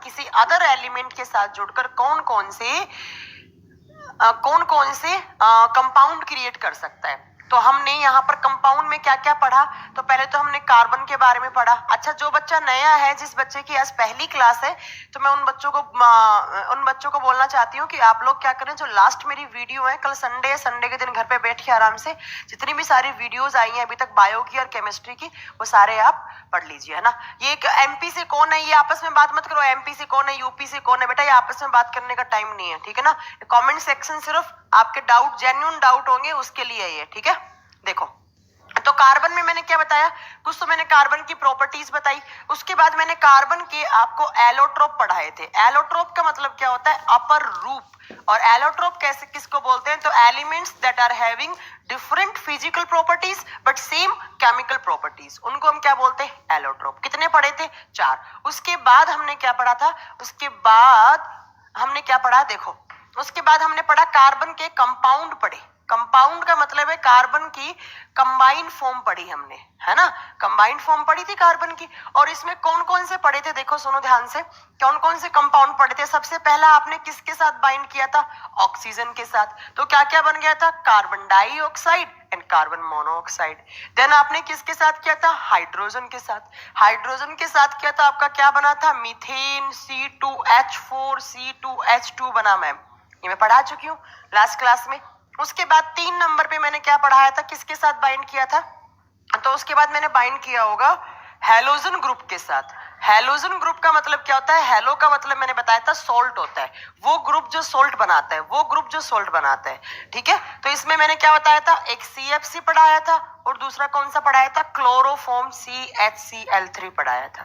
किसी other element के साथ जुड़कर कौन कौन से कंपाउंड क्रिएट कर सकता है। तो हमने यहाँ पर कंपाउंड में क्या क्या पढ़ा, तो पहले तो हमने कार्बन के बारे में पढ़ा। अच्छा, जो बच्चा नया है, जिस बच्चे की आज पहली क्लास है, तो मैं उन बच्चों को बोलना चाहती हूँ कि आप लोग क्या करें, जो लास्ट मेरी वीडियो है, कल संडे है, संडे के दिन घर पे बैठ के आराम से जितनी भी सारी वीडियोज आई हैं अभी तक बायो की और केमिस्ट्री की, वो सारे आप पढ़ लीजिए, है ना। ये एमपी से कौन है, ये आपस में बात मत करो, एमपी से कौन है, यूपी से कौन है, बेटा ये आपस में बात करने का टाइम नहीं है, ठीक है ना। कमेंट सेक्शन सिर्फ आपके डाउट, जेन्युइन डाउट होंगे उसके लिए ये, ठीक है। देखो, तो कार्बन में मैंने क्या बताया, कुछ तो मैंने कार्बन की प्रॉपर्टीज बताई। उसके बाद मैंने कार्बन के आपको एलोट्रोप पढ़ाए थे। एलोट्रोप का मतलब क्या होता है, अपर रूप। और एलोट्रोप कैसे किसको बोलते हैं, तो elements that are having different physical properties but same chemical properties, उनको हम क्या बोलते हैं, एलोट्रोप। कितने पढ़े थे, 4। उसके बाद हमने क्या पढ़ा था, उसके बाद हमने क्या पढ़ा, देखो, उसके बाद हमने पढ़ा कार्बन के कंपाउंड पढ़े। कंपाउंड का मतलब है कार्बन की कंबाइंड फॉर्म पढ़ी हमने, है ना, कंबाइंड फॉर्म पढ़ी थी कार्बन की। और इसमें कौन कौन से पढ़े थे, देखो सुनो ध्यान से, कौन कौन से कंपाउंड पढ़े थे। सबसे पहला आपने किसके साथ बाइंड किया था, ऑक्सीजन के साथ। तो क्या क्या बन गया था, carbon dioxide and carbon monoxide. Then आपने किसके साथ किया था, हाइड्रोजन के साथ। हाइड्रोजन के साथ किया था, आपका क्या बना था, मीथेन, C2H4 C2H2 बना। मैम ये मैं पढ़ा चुकी हूँ लास्ट क्लास में। उसके बाद 3 नंबर पे मैंने क्या पढ़ाया था, किसके साथ बाइंड किया था, तो उसके बाद मैंने बाइंड किया होगा हेलोजन ग्रुप के साथ। हेलोजन ग्रुप का मतलब क्या होता है, हेलो का मतलब मैंने बताया था सोल्ट होता है, वो ग्रुप जो सोल्ट बनाता है, वो ग्रुप जो सोल्ट बनाता है, ठीक है। तो इसमें मैंने क्या बताया था, एक CFC पढ़ाया था और दूसरा कौन सा पढ़ाया था, क्लोरोफॉर्म CHCl3 पढ़ाया था।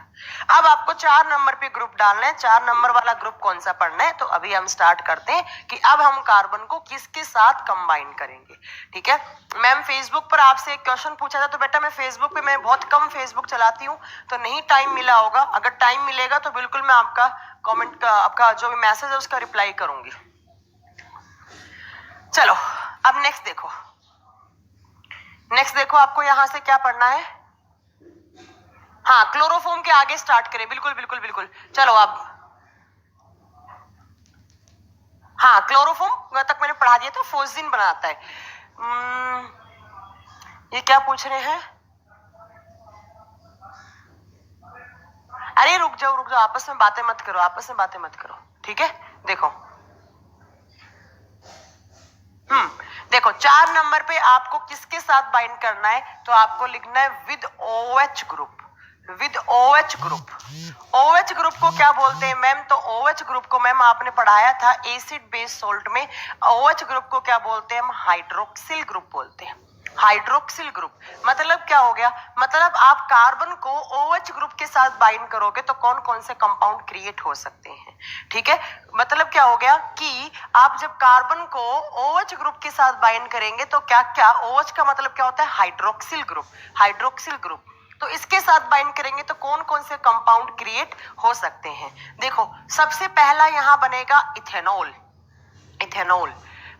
अब आपको 4 नंबर पे ग्रुप डालना है, 4 नंबर वाला ग्रुप कौन सा पढ़ना है, तो अभी हम स्टार्ट करते हैं कि अब हम कार्बन को किसके साथ कंबाइन करेंगे, ठीक है। मैम फेसबुक पर आपसे एक क्वेश्चन पूछा था, तो बेटा मैं फेसबुक पे, मैं बहुत कम फेसबुक चलाती हूँ तो नहीं टाइम मिला होगा, अगर टाइम मिलेगा तो बिल्कुल मैं आपका कमेंट का, आपका जो भी मैसेज है उसका रिप्लाई करूंगी। चलो अब नेक्स्ट देखो, आपको यहां से क्या पढ़ना है, हाँ क्लोरोफॉर्म के आगे स्टार्ट करें, बिल्कुल बिल्कुल बिल्कुल। चलो अब, हाँ क्लोरोफॉर्म तक मैंने पढ़ा दिया था, फोस्जिन बनाता है। ये क्या पूछ रहे हैं, अरे रुक जाओ, आपस में बातें मत करो, ठीक है। देखो, देखो 4 नंबर पे आपको किसके साथ बाइंड करना है, तो आपको लिखना है with OH group. With OH group, OH group को क्या बोलते हैं मैम, तो OH ग्रुप को मैम आपने पढ़ाया था एसिड बेस सोल्ट में। OH ग्रुप को क्या बोलते हैं हम, हाइड्रोक्सिल ग्रुप बोलते हैं। हाइड्रोक्सिल ग्रुप मतलब क्या हो गया, मतलब आप कार्बन को OH ग्रुप के साथ बाइंड करोगे तो कौन कौन से कंपाउंड क्रिएट हो सकते हैं, ठीक है। मतलब क्या हो गया कि आप जब कार्बन को OH ग्रुप के साथ बाइंड करेंगे तो क्या क्या, OH का मतलब क्या होता है, हाइड्रोक्सिल ग्रुप। हाइड्रोक्सिल ग्रुप तो इसके साथ बाइंड करेंगे तो कौन कौन से कंपाउंड क्रिएट हो सकते हैं। देखो सबसे पहला यहां बनेगा इथेनॉल। इथेनॉल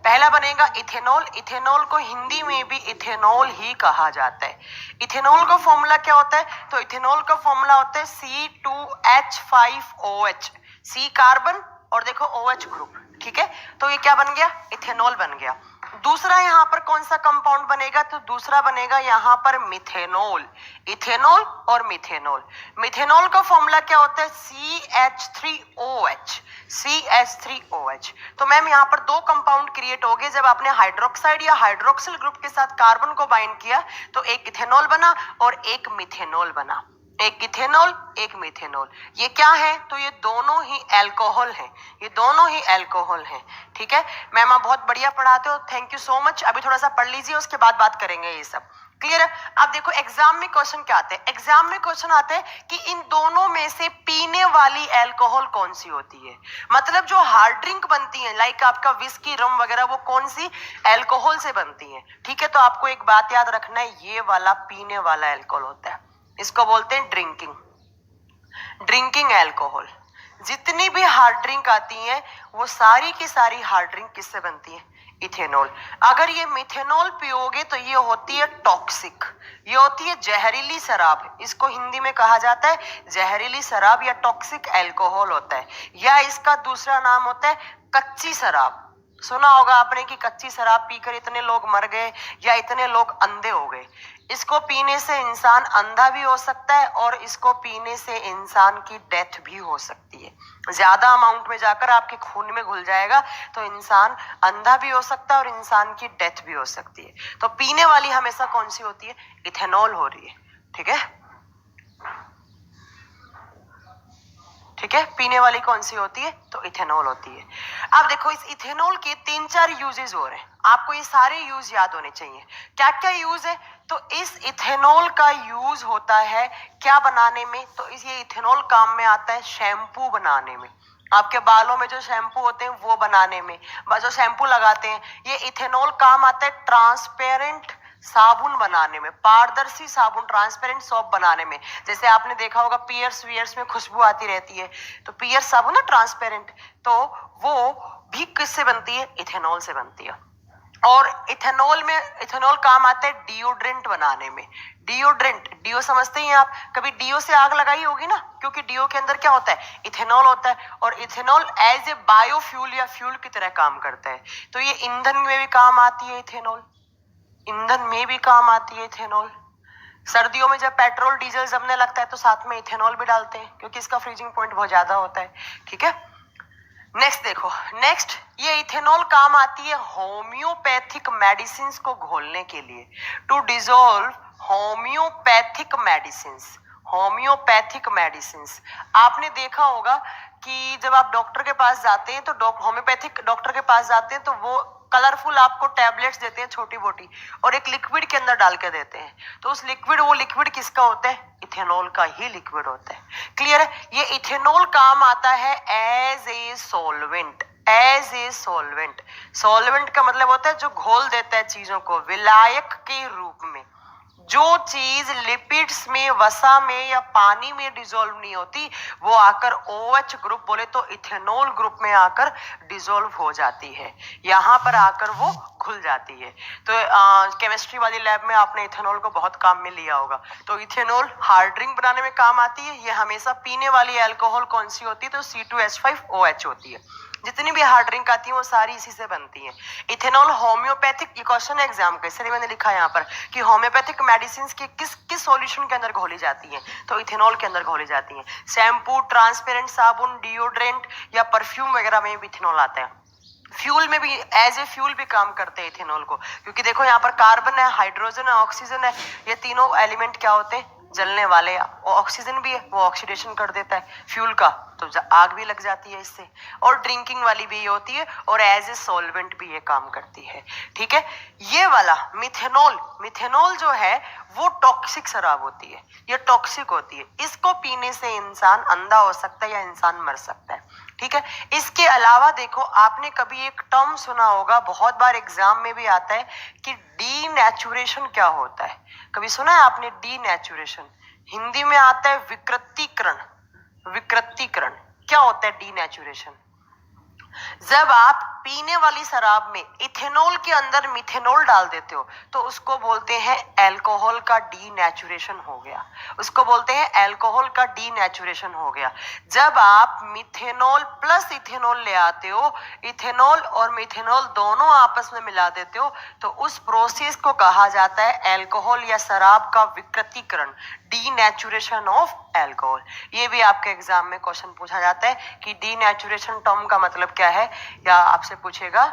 पहला बनेगा, इथेनॉल। इथेनॉल को हिंदी में भी इथेनॉल ही कहा जाता है। इथेनॉल का फॉर्मूला क्या होता है, तो इथेनॉल का फॉर्मूला होता है C2H5OH, C कार्बन और देखो OH ग्रुप, ठीक है। तो ये क्या बन गया, इथेनॉल बन गया। दूसरा यहाँ पर कौन सा कंपाउंड बनेगा, तो दूसरा बनेगा यहाँ पर मिथेनॉल। इथेनॉल और मिथेनॉल। मिथेनॉल का फॉर्मूला क्या होता है, CH3OH। CH3OH। तो मैम यहाँ पर 2 कंपाउंड क्रिएट हो गए जब आपने हाइड्रोक्साइड या हाइड्रोक्सिल ग्रुप के साथ कार्बन को बाइंड किया, तो एक इथेनॉल बना और एक मिथेनॉल बना। एक इथेनॉल एक मिथेनॉल, ये क्या है, तो ये दोनों ही अल्कोहल हैं, ये दोनों ही अल्कोहल हैं, ठीक है। मैम आप बहुत बढ़िया पढ़ाते हो, थैंक यू सो मच। अभी थोड़ा सा पढ़ लीजिए, उसके बाद बात करेंगे ये सब, क्लियर है। अब देखो एग्जाम में क्वेश्चन क्या आते हैं, एग्जाम में क्वेश्चन आते हैं कि इन दोनों में से पीने वाली अल्कोहल कौन सी होती है, मतलब जो हार्ड ड्रिंक बनती है लाइक आपका विस्की रम वगैरह, वो कौन सी अल्कोहल से बनती है, ठीक है। तो आपको एक बात याद रखना है, ये वाला पीने वाला अल्कोहल होता है, इसको बोलते हैं ड्रिंकिंग अल्कोहल। जितनी भी हार्ड ड्रिंक आती हैं वो सारी की सारी हार्ड ड्रिंक किससे बनती है, इथेनॉल। अगर ये मिथेनॉल पियोगे तो ये होती है टॉक्सिक, ये होती है जहरीली शराब। इसको हिंदी में कहा जाता है जहरीली शराब या टॉक्सिक अल्कोहल होता है, या इसका दूसरा नाम होता है कच्ची शराब। सुना होगा आपने कि कच्ची शराब पीकर इतने लोग मर गए या इतने लोग अंधे हो गए। इसको पीने से इंसान अंधा भी हो सकता है और इसको पीने से इंसान की डेथ भी हो सकती है। ज्यादा अमाउंट में जाकर आपके खून में घुल जाएगा तो इंसान अंधा भी हो सकता है और इंसान की डेथ भी हो सकती है। तो पीने वाली हमेशा कौन सी होती है? इथेनॉल हो रही है। ठीक है, ठीक है, पीने वाली कौन सी होती है? तो इथेनॉल होती है। अब देखो इस इथेनॉल के 3-4 यूजेस हो रहे हैं, आपको ये सारे यूज याद होने चाहिए। क्या क्या यूज है? तो इस इथेनॉल का यूज होता है क्या बनाने में? तो ये इथेनॉल काम में आता है शैम्पू बनाने में। आपके बालों में जो शैम्पू होते हैं वो बनाने में, जो शैम्पू लगाते हैं, ये इथेनॉल काम आता है ट्रांसपेरेंट साबुन बनाने में, पारदर्शी साबुन, ट्रांसपेरेंट सोप बनाने में। जैसे आपने देखा होगा पियर्स वियर्स में खुशबू आती रहती है, तो पियर्स साबुन ना ट्रांसपेरेंट, तो वो भी किससे बनती है? इथेनॉल से बनती है। और इथेनॉल में इथेनॉल काम आता है डिओड्रेंट बनाने में। डिओड्रेंट, डिओ समझते हैं आप? कभी डिओ से आग लगाई होगी ना, क्योंकि डिओ के अंदर क्या होता है? इथेनॉल होता है, और इथेनॉल एज ए बायोफ्यूल या फ्यूल की तरह काम करता है। तो ये ईंधन में भी काम आती है इथेनॉल, ईंधन में भी काम आती है इथेनॉल। सर्दियों में जब पेट्रोल डीजल जमने लगता है तो साथ में इथेनॉल भी डालते हैं, क्योंकि इसका फ्रीजिंग पॉइंट बहुत ज्यादा होता है। ठीक है, नेक्स्ट देखो, नेक्स्ट ये इथेनॉल काम आती है होम्योपैथिक मेडिसिन को घोलने के लिए, to dissolve homeopathic medicine. Homeopathic medicine आपने देखा होगा कि जब आप डॉक्टर के पास जाते हैं तो होम्योपैथिक डॉक्टर के पास जाते हैं तो वो कलरफुल आपको टैबलेट्स देते हैं छोटी मोटी, और एक लिक्विड के अंदर डाल के देते हैं। तो उस लिक्विड, वो लिक्विड किसका होता है? इथेनॉल का ही लिक्विड होता है। क्लियर है? ये इथेनॉल काम आता है as a solvent. As a solvent, solvent का मतलब होता है जो घोल देता है चीजों को, विलायक के रूप में। जो चीज लिपिड्स में, वसा में या पानी में डिसॉल्व नहीं होती, वो आकर OH ग्रुप, बोले तो इथेनॉल ग्रुप में आकर डिसॉल्व हो जाती है, यहाँ पर आकर वो घुल जाती है। तो केमिस्ट्री वाली लैब में आपने इथेनॉल को बहुत काम में लिया होगा। तो इथेनॉल हार्ड ड्रिंक बनाने में काम आती है। ये हमेशा पीने वाली अल्कोहल कौन सी होती है? तो C2H5OH होती है। जितनी भी हार्ड ड्रिंक आती है वो सारी इसी से बनती है। इथेनॉल होम्योपैथिक, ये क्वेश्चन है एग्जाम का, इसलिए मैंने लिखा है यहाँ पर कि होम्योपैथिक मेडिसिन के किस किस सॉल्यूशन के अंदर घोली जाती है? तो इथेनॉल के अंदर घोली जाती है। शैम्पू, ट्रांसपेरेंट साबुन, डिओड्रेंट या परफ्यूम वगैरह में भी इथेनॉल आता है। फ्यूल में भी एज ए फ्यूल भी काम करते हैं इथेनॉल को, क्योंकि देखो यहाँ पर कार्बन है, हाइड्रोजन है, ऑक्सीजन है, ये तीनों एलिमेंट क्या होते हैं? जलने वाले। ऑक्सीजन भी है, वो ऑक्सीडेशन कर देता है फ्यूल का, तो आग भी लग जाती है इससे। और ड्रिंकिंग वाली भी ये होती है, और एज ए सॉल्वेंट भी ये काम करती है। ठीक है, ये वाला मिथेनॉल, मिथेनॉल जो है वो टॉक्सिक शराब होती है, ये टॉक्सिक होती है। इसको पीने से इंसान अंधा हो सकता है या इंसान मर सकता है। ठीक है, इसके अलावा देखो, आपने कभी एक टर्म सुना होगा, बहुत बार एग्जाम में भी आता है कि डीनेचुरेशन क्या होता है? कभी सुना है आपने डीनेचुरेशन? हिंदी में आता है विकृतीकरण। विकृतीकरण क्या होता है? डीनेचुरेशन। जब आप पीने वाली शराब में इथेनॉल के अंदर मिथेनॉल डाल देते हो तो उसको बोलते हैं अल्कोहल का डीनेचुरेशन हो गया, उसको बोलते हैं अल्कोहल का डीनेचुरेशन हो गया। जब आप मिथेनॉल प्लस इथेनॉल ले आते हो, इथेनॉल और मिथेनॉल दोनों आपस में मिला देते हो, तो उस प्रोसेस को कहा जाता है अल्कोहल या शराब का विकृतीकरण, डीनेचुरेशन ऑफ अल्कोहल। ये भी आपके एग्जाम में क्वेश्चन पूछा जाता है कि डीनेचुरेशन टर्म का मतलब क्या है, या आपसे पूछेगा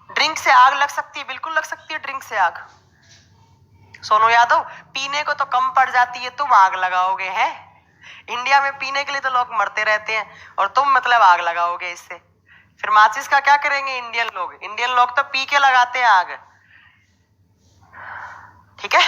ड्रिंक से आग लग सकती है? बिल्कुल लग सकती है ड्रिंक से आग। सोनू यादव, पीने को तो कम पड़ जाती है, तुम आग लगाओगे? हैं इंडिया में पीने के लिए तो लोग मरते रहते हैं और तुम मतलब आग लगाओगे इससे? फिर माचिस का क्या करेंगे इंडियन लोग? इंडियन लोग तो पी के लगाते हैं आग। ठीक है,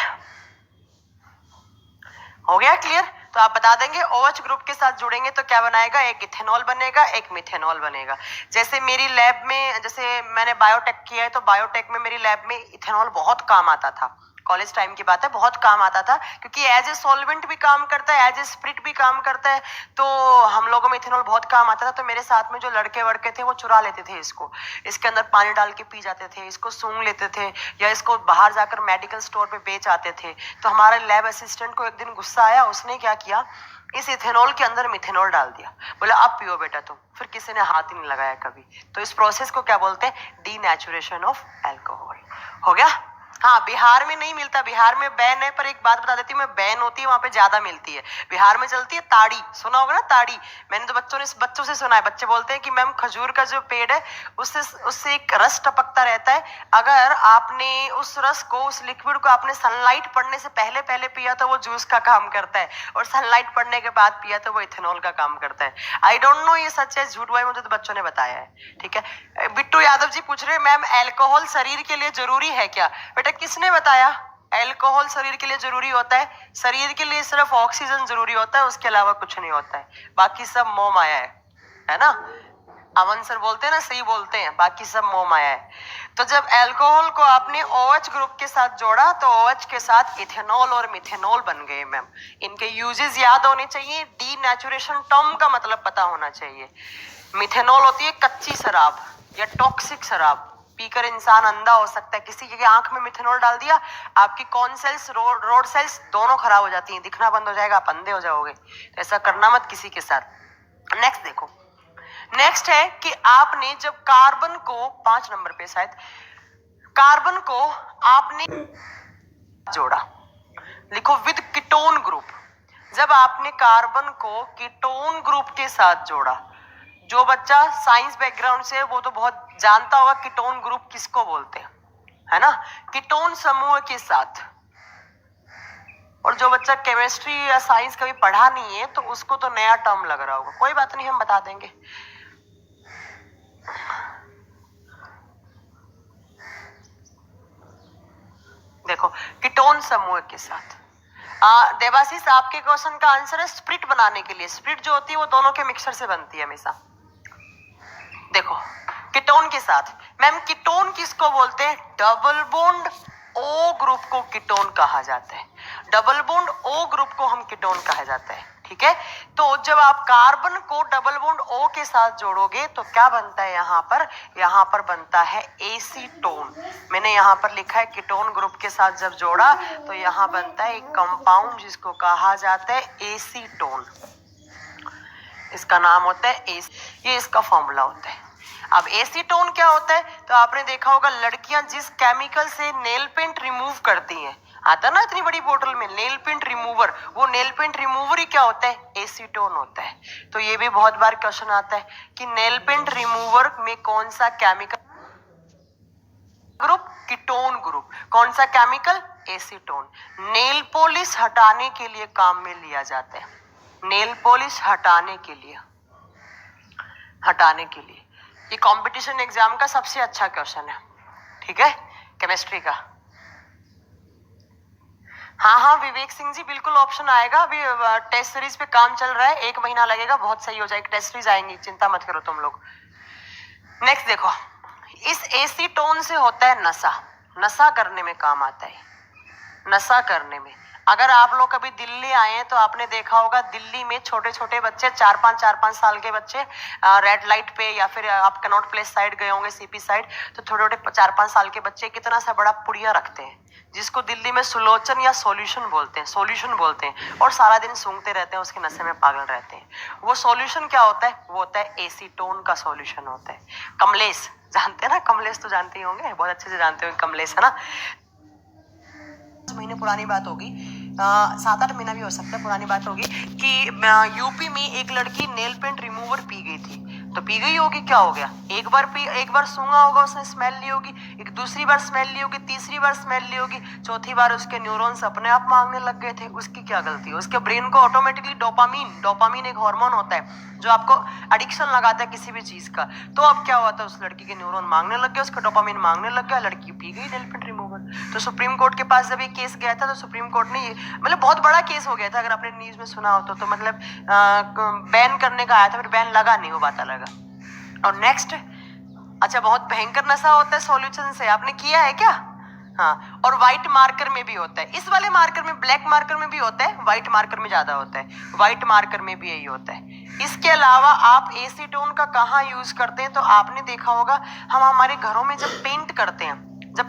हो गया क्लियर? तो आप बता देंगे OH ग्रुप के साथ जुड़ेंगे तो क्या बनाएगा? एक इथेनॉल बनेगा, एक मिथेनॉल बनेगा। जैसे मेरी लैब में, जैसे मैंने बायोटेक किया है, तो बायोटेक में मेरी लैब में इथेनॉल बहुत काम आता था। कॉलेज टाइम की बात है, बहुत काम आता था क्योंकि एज ए सॉल्वेंट भी काम करता है, एज ए स्प्रिट भी काम करता है। तो हम लोगों में इथेनॉल बहुत काम आता था। तो मेरे साथ में जो लड़के वड़के थे वो चुरा लेते थे इसको, इसके अंदर पानी डाल के पी जाते थे, इसको सूंघ लेते थे या इसको बाहर जाकर मेडिकल स्टोर पे बेच आते थे। तो हमारे लैब असिस्टेंट को एक दिन गुस्सा आया, उसने क्या किया, इस इथेनॉल के अंदर मिथेनॉल डाल दिया, बोला अब पियो बेटा तुम। फिर किसी ने हाथ ही नहीं लगाया कभी। तो इस प्रोसेस को क्या बोलते हैं, डीनेचुरेशन ऑफ अल्कोहल। हो गया। हाँ, बिहार में नहीं मिलता, बिहार में बैन है, पर एक बात बता देती हूँ मैं, बैन होती है वहां पे ज्यादा मिलती है। बिहार में चलती है ताड़ी, सुना होगा ना ताड़ी। मैंने तो बच्चों से सुना है, बच्चे बोलते हैं कि मैम खजूर का जो पेड़ है उससे एक रस टपकता रहता है, अगर आपने उस रस को, उस लिक्विड को आपने सनलाइट पड़ने से पहले पहले पिया तो वो जूस का काम करता है, और सनलाइट पड़ने के बाद पिया तो वो इथेनॉल का काम करता है। आई डोंट नो ये सच है झूठ भाई, मुझे तो बच्चों ने बताया है। ठीक है। बिट्टू यादव जी पूछ रहे मैम अल्कोहल शरीर के लिए जरूरी है क्या? बेटा किसने बताया अल्कोहल शरीर के लिए जरूरी होता है? शरीर के लिए सिर्फ ऑक्सीजन जरूरी होता है, उसके अलावा कुछ नहीं होता है, बाकी सब मोह माया है ना। अमन सर बोलते हैं ना, सही बोलते हैं, बाकी सब मोह माया है। तो जब अल्कोहल को आपने OH ग्रुप के साथ जोड़ा तो OH के साथ इथेनॉल और मिथेनॉल बन गए मैम। इनके यूजेस याद होने चाहिए, डीनेचुरेशन टर्म का मतलब पता होना चाहिए। मिथेनॉल होती है कच्ची शराब या टॉक्सिक शराब, पीकर इंसान अंधा हो सकता है। किसी की आंख में मिथेनॉल डाल दिया, आपकी कॉर्न सेल्स, रोड सेल्स दोनों खराब हो जाती हैं, दिखना बंद हो जाएगा, आप अंधे हो जाओगे। तो ऐसा करना मत किसी के साथ। नेक्स्ट देखो, नेक्स्ट है कि आपने जब कार्बन को 5 नंबर पे शायद, कार्बन को आपने जोड़ा, लिखो विद कीटोन ग्रुप। जब आपने कार्बन को कीटोन ग्रुप के साथ जोड़ा, जो बच्चा साइंस बैकग्राउंड से है वो तो बहुत जानता होगा कीटोन ग्रुप किसको बोलते हैं, है ना, कीटोन समूह के साथ। और जो बच्चा केमिस्ट्री या साइंस कभी पढ़ा नहीं है तो उसको तो नया टर्म लग रहा होगा, कोई बात नहीं, हम बता देंगे। देखो कीटोन समूह के साथ। देवाशीष आपके क्वेश्चन का आंसर है स्प्रिट बनाने के लिए। स्प्रिट जो होती है वो दोनों के मिक्सचर से बनती है हमेशा। देखो कीटोन के साथ, मैम कीटोन किसको बोलते हैं? डबल बॉन्ड O ग्रुप को कीटोन कहा जाता है। डबल बॉन्ड O ग्रुप को हम कीटोन कहा जाता है। ठीक है। तो जब आप कार्बन को डबल बॉन्ड O के साथ जोड़ोगे तो क्या बनता है यहाँ पर बनता है एसीटोन। मैंने यहाँ पर लिखा है कीटोन ग्रुप के साथ जब जोड़ा तो यहाँ बनता है एक कंपाउंड जिसको कहा जाता है एसीटोन। इसका नाम होता है ये इसका फॉर्मूला होता है। अब एसीटोन क्या होता है? तो आपने देखा होगा लड़कियां जिस केमिकल से नेल पेंट रिमूव करती हैं, आता ना इतनी बड़ी बोतल में नेल पेंट रिमूवर, वो नेल पेंट रिमूवर ही क्या होता है? एसीटोन होता है। तो ये भी बहुत बार क्वेश्चन आता है कि नेल पेंट रिमूवर में कौन सा केमिकल ग्रुप? Ketone group. कौन सा केमिकल? एसीटोन। नेल पॉलिश हटाने के लिए काम में लिया जाता है, नेल पॉलिश हटाने के लिए ये कंपटीशन एग्जाम का सबसे अच्छा क्वेश्चन है। ठीक है, केमिस्ट्री का। हाँ विवेक सिंह जी बिल्कुल ऑप्शन आएगा। अभी टेस्ट सीरीज पे काम चल रहा है, 1 महीना लगेगा, बहुत सही हो जाएगी, टेस्ट सीरीज आएंगी, चिंता मत करो तुम लोग। नेक्स्ट देखो, इस एसीटोन से होता है नशा करने में काम आता है, नशा करने में। अगर आप लोग कभी दिल्ली आए हैं तो आपने देखा होगा दिल्ली में छोटे छोटे बच्चे 4-5 साल के बच्चे रेड लाइट पे या फिर आप कनॉट प्लेस साइड गए होंगे, सीपी साइड, तो छोटे छोटे 4-5 साल के बच्चे कितना सा बड़ा पुड़िया रखते हैं जिसको दिल्ली में सुलोचन या सॉल्यूशन बोलते हैं और सारा दिन सूंघते रहते हैं, उसके नशे में पागल रहते हैं। वो सॉल्यूशन क्या होता है? वो होता है एसीटोन का सॉल्यूशन होता है। कमलेश जानते हैं ना, कमलेश तो जानते ही होंगे, बहुत अच्छे से जानते होंगे कमलेश, है ना। 5 महीने पुरानी बात होगी, 7-8 महीना भी हो सकता है, पुरानी बात होगी कि यूपी में एक लड़की नेल पेंट रिमूवर पी गई थी। तो पी गई होगी, क्या हो गया? एक बार सूंघा होगा उसने, स्मेल ली होगी, एक दूसरी बार स्मेल ली होगी, तीसरी बार स्मेल ली होगी, चौथी बार उसके न्यूरॉन्स अपने आप मांगने लग गए थे। उसकी क्या गलती है? उसके ब्रेन को ऑटोमेटिकली डोपामीन एक हार्मोन होता है जो आपको एडिक्शन लगाता है किसी भी चीज का। तो अब क्या हुआ था, उस लड़की के न्यूरॉन मांगने लग गए, उसका डोपामीन मांगने लग गया, लड़की पी गई नेल पेंट रिमूवर। तो सुप्रीम कोर्ट के पास जब ये केस गया था तो सुप्रीम कोर्ट ने, मतलब बहुत बड़ा केस हो गया था, अगर आपने न्यूज में सुना हो तो मतलब बैन करने का आया था, फिर बैन लगा नहीं, वो बात अलग है। और नेक्स्ट, अच्छा बहुत भयंकर नशा होता है सॉल्यूशन से, आपने किया है क्या? हाँ, और व्हाइट मार्कर में भी होता है। इस वाले मार्कर में, ब्लैक मार्कर में भी होता है, व्हाइट मार्कर में ज्यादा होता है, व्हाइट मार्कर में भी यही होता है। इसके अलावा आप एसीटोन का कहाँ यूज करते हैं, तो आपने देखा होगा हम हमारे घरों में जब पेंट करते हैं, तो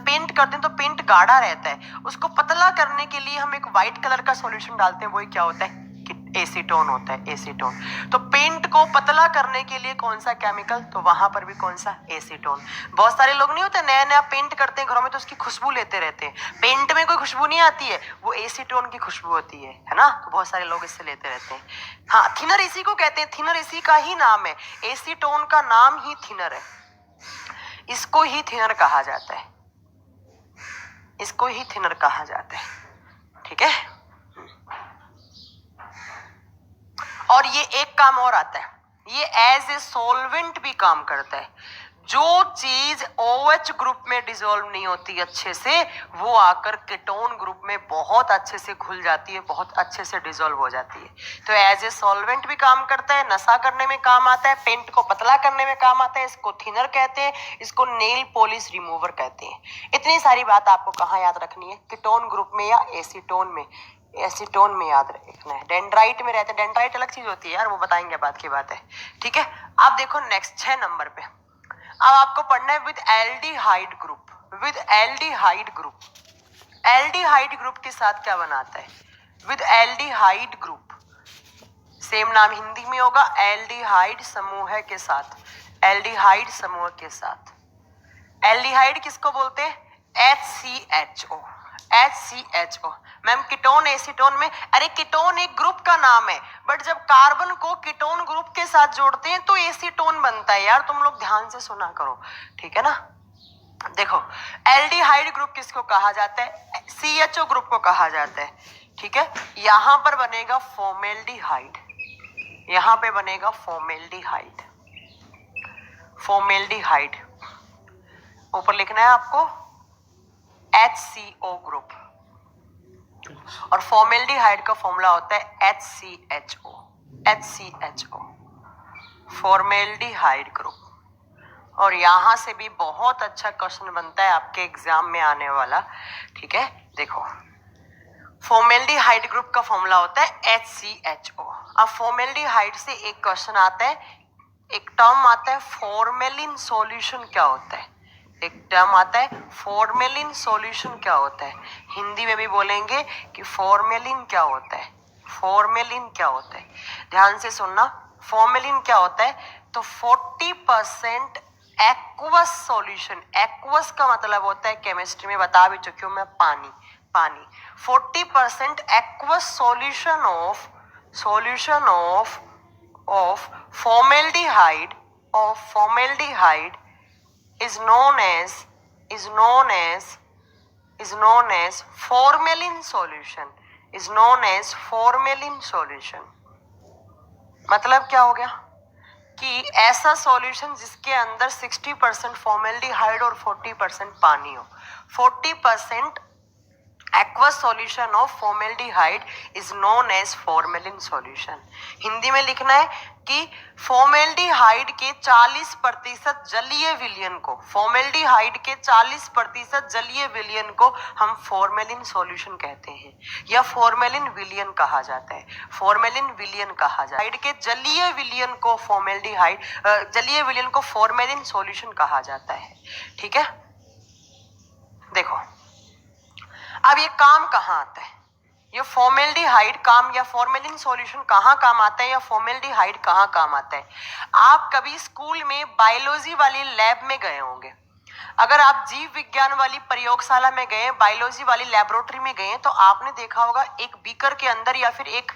पेंट गाढ़ा रहता है, उसको पतला करने के लिए हम एक व्हाइट कलर का सॉल्यूशन डालते हैं, वही क्या होता है, एसीटोन होता है, एसीटोन। तो पेंट को पतला करने के लिए कौन सा केमिकल, तो वहां पर भी कौन सा, एसीटोन। बहुत सारे लोग नहीं होते नया नया पेंट करते हैं घरों में, तो उसकी खुशबू लेते रहते हैं, पेंट में कोई खुशबू नहीं आती है, वो एसीटोन की खुशबू होती है ना, तो बहुत सारे लोग इससे लेते रहते हैं। हाँ, थिनर इसी को कहते हैं, थिनर इसी का ही नाम है, एसीटोन का नाम ही थिनर है, इसको ही थिनर कहा जाता है, इसको ही थिनर कहा जाता है, ठीक है। और ये एक काम और आता है, ये एज ए सॉल्वेंट भी काम करता है। जो चीज OH ग्रुप में डिसॉल्व नहीं होती अच्छे से, वो आकर कीटोन ग्रुप में बहुत अच्छे से घुल जाती है, बहुत अच्छे से डिसॉल्व हो जाती है। तो एज ए सॉल्वेंट भी काम करता है, नशा करने में काम आता है, पेंट को पतला करने में काम आता है, इसको थिनर कहते हैं, इसको नेल पॉलिश रिमूवर कहते हैं। इतनी सारी बात आपको कहाँ याद रखनी है, कीटोन ग्रुप में या एसीटोन में, एसीटोन में याद रखना है। डेंड्राइट में रहते हैं, डेंड्राइट अलग चीज होती है यार, वो बताएंगे बात की बात है, ठीक है। अब देखो नेक्स्ट 6 नंबर पे, अब आपको पढ़ना है with aldehyde group, with aldehyde group. Aldehyde group के साथ क्या बनाता है, विद एल्डिहाइड ग्रुप, सेम नाम हिंदी में होगा, एल्डिहाइड समूह के साथ, एल्डिहाइड समूह के साथ। एल्डिहाइड किसको बोलते हैं, HCHO, HCHO। Ma'am ketone acetone में, अरे कीटोन एक ग्रुप का नाम है, बट जब कार्बन को कीटोन ग्रुप के साथ जोड़ते हैं तो एसीटोन बनता है यार, तुम लोग ध्यान से सुना करो, ठीक है ना। देखो एल्डिहाइड ग्रुप किसको कहा जाता है, CHO ग्रुप को कहा जाता है, ठीक है। यहां पर बनेगा फॉर्मेल्डिहाइड, यहां पे बनेगा फॉर्मेल्डिहाइड, फॉर्मेल्डिहाइड, ऊपर लिखना है आपको HCO ग्रुप, और फॉर्मेल्डिहाइड का फॉर्मूला होता है HCHO, HCHO, फॉर्मेल्डिहाइड ग्रुप। और यहां से भी बहुत अच्छा क्वेश्चन बनता है आपके एग्जाम में आने वाला, ठीक है। देखो फॉर्मेल्डिहाइड ग्रुप का फॉर्मूला होता है HCHO। अब फॉर्मेल्डिहाइड से एक क्वेश्चन आता है, एक टर्म आता है फॉर्मेलिन सॉल्यूशन क्या होता है, एक टर्म आता है फॉर्मेलिन सॉल्यूशन क्या होता है, हिंदी में भी बोलेंगे कि फॉर्मेलिन क्या होता है, फॉर्मेलिन क्या होता है, ध्यान से सुनना। फॉर्मेलिन क्या होता है, तो 40% एक्वस सॉल्यूशन, एक्वस का मतलब होता है, केमिस्ट्री में बता भी चुकी हूं मैं, पानी, पानी। 40% aqueous solution of formaldehyde, of formaldehyde is known as formalin solution, is known as formalin solution। मतलब क्या हो गया कि ऐसा सॉल्यूशन जिसके अंदर 60% फॉर्मेल्डिहाइड और 40% पानी हो, 40% aqueous solution of formaldehyde is known as formalin solution. Hindi में लिखना है कि फॉर्मेल्डिहाइड के 40% जलीय विलयन को, फॉर्मेल्डिहाइड के 40% जलीय विलयन को हम फॉर्मेलिन सॉल्यूशन कहते हैं, या फॉर्मेलिन विलयन कहा जाता है, फॉर्मेलिन विलयन कहा जाता है। के जलीय विलयन को फॉर्मेल्डिहाइड, जलीय विलयन को फॉर्मेलिन सॉल्यूशन कहा जाता है, ठीक है। देखो अब ये काम कहाँ आता है, ये फॉर्मेल्डिहाइड काम या फॉर्मेलिन सॉल्यूशन कहाँ काम आता है, या फॉर्मेल्डिहाइड कहाँ काम आता है। आप कभी स्कूल में बायोलॉजी वाली लैब में गए होंगे, अगर आप जीव विज्ञान वाली प्रयोगशाला में गए, बायोलॉजी वाली लेबोरेटरी में गए, तो आपने देखा होगा एक बीकर के अंदर या फिर एक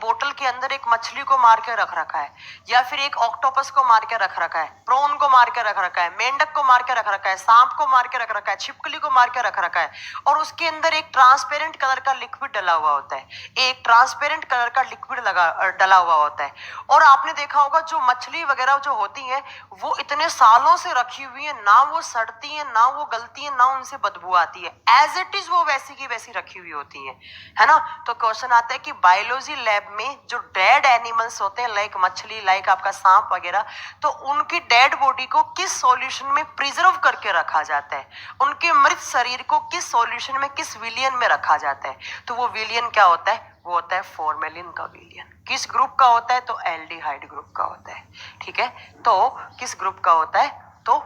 बोतल के अंदर एक मछली को मार के रख रखा है, या फिर एक ऑक्टोपस को मार के रख रखा है, प्रोन को मार के रख रखा है, मेंढक को मार के रख रखा है, सांप को मार के रख रखा है, छिपकली को मार के रख रखा है, और उसके अंदर एक ट्रांसपेरेंट कलर का लिक्विड डला हुआ होता है, एक ट्रांसपेरेंट कलर का लिक्विड डला हुआ होता है। और आपने देखा होगा जो मछली वगैरह जो होती है वो इतने सालों से रखी हुई है ना, वो सड़ती है, ना वो गलती है, ना उनसे बदबू आती है, एज इट इज वो वैसी की वैसी रखी हुई होती है ना। तो क्वेश्चन आता है कि बायोलॉजी लैब में जो डेड एनिमल्स होते हैं, लाइक मछली, लाइक आपका सांप वगैरह, तो उनकी डेड बॉडी को किस सॉल्यूशन में प्रिजर्व करके रखा जाता है, उनके मृत शरीर को किस सॉल्यूशन में, किस विलियन में रखा जाता है। तो वो विलियन क्या होता है, वो होता है फॉर्मेलिन का विलियन। किस ग्रुप का होता है, तो एल्डिहाइड ग्रुप का होता है। ठीक है, तो किस ग्रुप का होता है, तो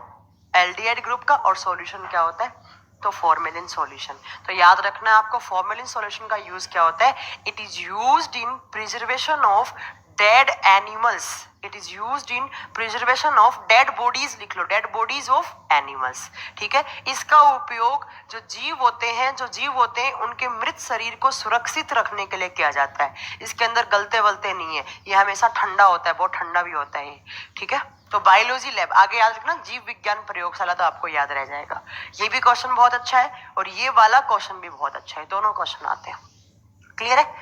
एल्डिहाइड ग्रुप का, और सॉल्यूशन क्या होता है, तो फॉर्मेलिन सॉल्यूशन। तो याद रखना है आपको, फॉर्मेलिन सॉल्यूशन का यूज क्या होता है, it is used in preservation of dead animals, it is used in preservation of dead bodies, लिख लो, डेड बॉडीज ऑफ एनिमल्स। ठीक है, इसका उपयोग जो जीव होते हैं उनके मृत शरीर को सुरक्षित रखने के लिए किया जाता है। इसके अंदर गलते वलते नहीं है, ये हमेशा ठंडा होता है, बहुत ठंडा भी होता है। ठीक है, तो बायोलॉजी लैब, आगे याद रखना जीव विज्ञान प्रयोगशाला, तो आपको याद रह जाएगा। ये भी क्वेश्चन बहुत अच्छा है और ये वाला क्वेश्चन भी बहुत अच्छा है, दोनों क्वेश्चन आते हैं। क्लियर है,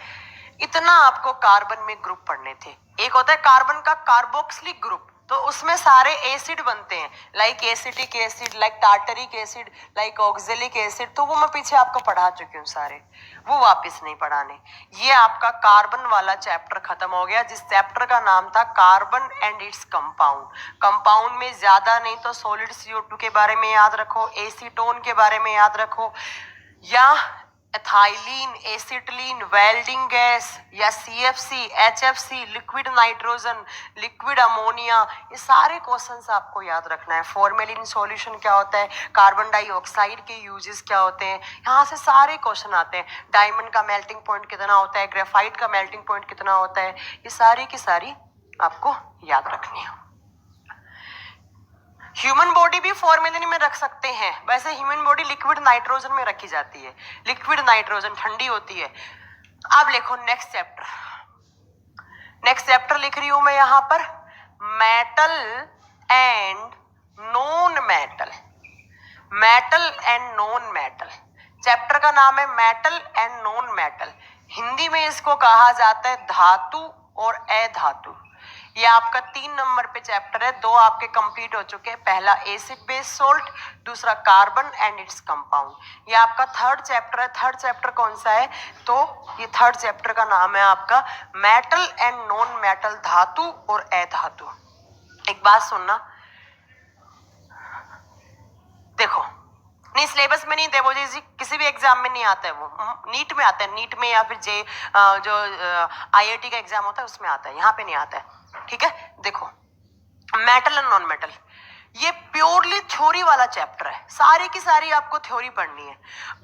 इतना आपको कार्बन में ग्रुप पढ़ने थे। एक होता है कार्बन का कार्बोक्सिलिक ग्रुप, तो उसमें सारे एसिड बनते हैं, like acetic acid, like tartaric acid, like oxalic acid, तो वो मैं पीछे आपको पढ़ा चुकी हूँ सारे, वो वापस नहीं पढ़ाने। ये आपका कार्बन वाला चैप्टर खत्म हो गया, जिस चैप्टर का नाम था carbon and its compound. Compound में ज्यादा नहीं तो सॉलिड CO2 के बारे में याद रखो, एसीटोन के बारे में याद रखो, या एथाइलिन, एसिटिलीन, वेल्डिंग गैस, या CFC, HFC, liquid nitrogen, liquid ammonia, ये सारे क्वेश्चंस आपको याद रखना है। फॉर्मेलिन सॉल्यूशन क्या होता है, कार्बन डाइऑक्साइड के यूजेस क्या होते हैं, यहाँ से सारे क्वेश्चन आते हैं। डायमंड का मेल्टिंग पॉइंट कितना होता है, ग्रेफाइट का मेल्टिंग पॉइंट कितना होता है, ये सारी की सारी आपको याद रखनी है। ह्यूमन बॉडी भी फॉर्मेलिन में रख सकते हैं, वैसे ह्यूमन बॉडी लिक्विड नाइट्रोजन में रखी जाती है, लिक्विड नाइट्रोजन ठंडी होती है। अब लिखो नेक्स्ट चैप्टर, नेक्स्ट चैप्टर लिख रही हूं मैं यहां पर, metal and non metal, metal and non metal. Chapter का नाम है metal and non metal, Hindi में इसको कहा जाता है धातु और अधातु। ये आपका 3 नंबर पे चैप्टर है, 2 आपके कंप्लीट हो चुके हैं, पहला एसिड बेस सोल्ट, दूसरा कार्बन एंड इट्स कंपाउंड। ये आपका 3rd चैप्टर है। 3rd चैप्टर कौन सा है, तो ये 3rd चैप्टर का नाम है आपका मेटल एंड नॉन मेटल, धातु और अधातु। एक बात सुनना, देखो नहीं सिलेबस में नहीं, देवोजी जी किसी भी एग्जाम में नहीं आता है, वो नीट में आता है, नीट में या फिर जो IIT का एग्जाम होता है उसमें आता है, यहाँ पे नहीं आता है। ठीक है, देखो मेटल एंड नॉन मेटल ये प्योरली थ्योरी वाला चैप्टर है, सारी की सारी आपको थ्योरी पढ़नी है।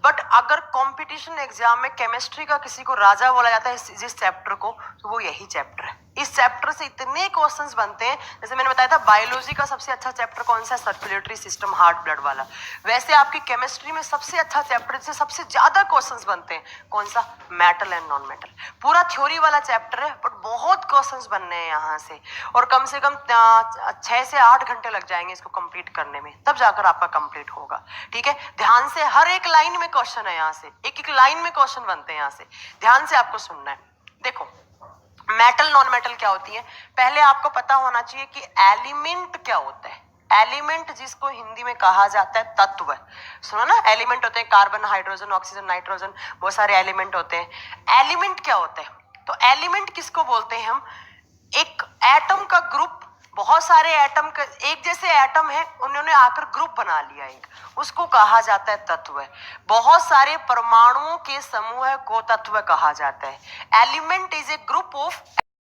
बट अगर कंपटीशन एग्जाम में केमिस्ट्री का किसी को राजा बोला जाता है जिस चैप्टर को, तो वो यही चैप्टर है। इस चैप्टर से इतने क्वेश्चंस बनते हैं, जैसे मैंने बताया था बायोलॉजी का सबसे अच्छा चैप्टर कौन सा है, सर्कुलेटरी सिस्टम, हार्ट ब्लड वाला। वैसे आपकी केमिस्ट्री में सबसे अच्छा चैप्टर जिससे सबसे ज्यादा क्वेश्चंस बनते हैं कौन सा, मेटल एंड नॉन मेटल। पूरा थ्योरी वाला चैप्टर है बट बहुत क्वेश्चंस बनने हैं यहाँ से, और कम से कम 6 से 8 घंटे लग जाएंगे इसको कंप्लीट करने में, तब जाकर आपका कंप्लीट होगा। ठीक है, ध्यान से, हर एक लाइन में क्वेश्चन है, यहाँ से एक एक लाइन में क्वेश्चन बनते हैं, यहाँ से ध्यान से आपको सुनना है। देखो मेटल नॉन मेटल क्या होती है, पहले आपको पता होना चाहिए कि एलिमेंट क्या होता है। एलिमेंट जिसको हिंदी में कहा जाता है तत्व, सुनो ना, एलिमेंट होते हैं कार्बन, हाइड्रोजन, ऑक्सीजन, नाइट्रोजन, बहुत सारे एलिमेंट होते हैं। एलिमेंट क्या होता है, तो एलिमेंट किसको बोलते हैं हम, एक एटम का ग्रुप, बहुत सारे एटम का एक जैसे एटम है, उन्होंने आकर ग्रुप बना लिया एक, उसको कहा जाता है तत्व। बहुत सारे परमाणुओं के समूह को तत्व कहा जाता है। Element is a group of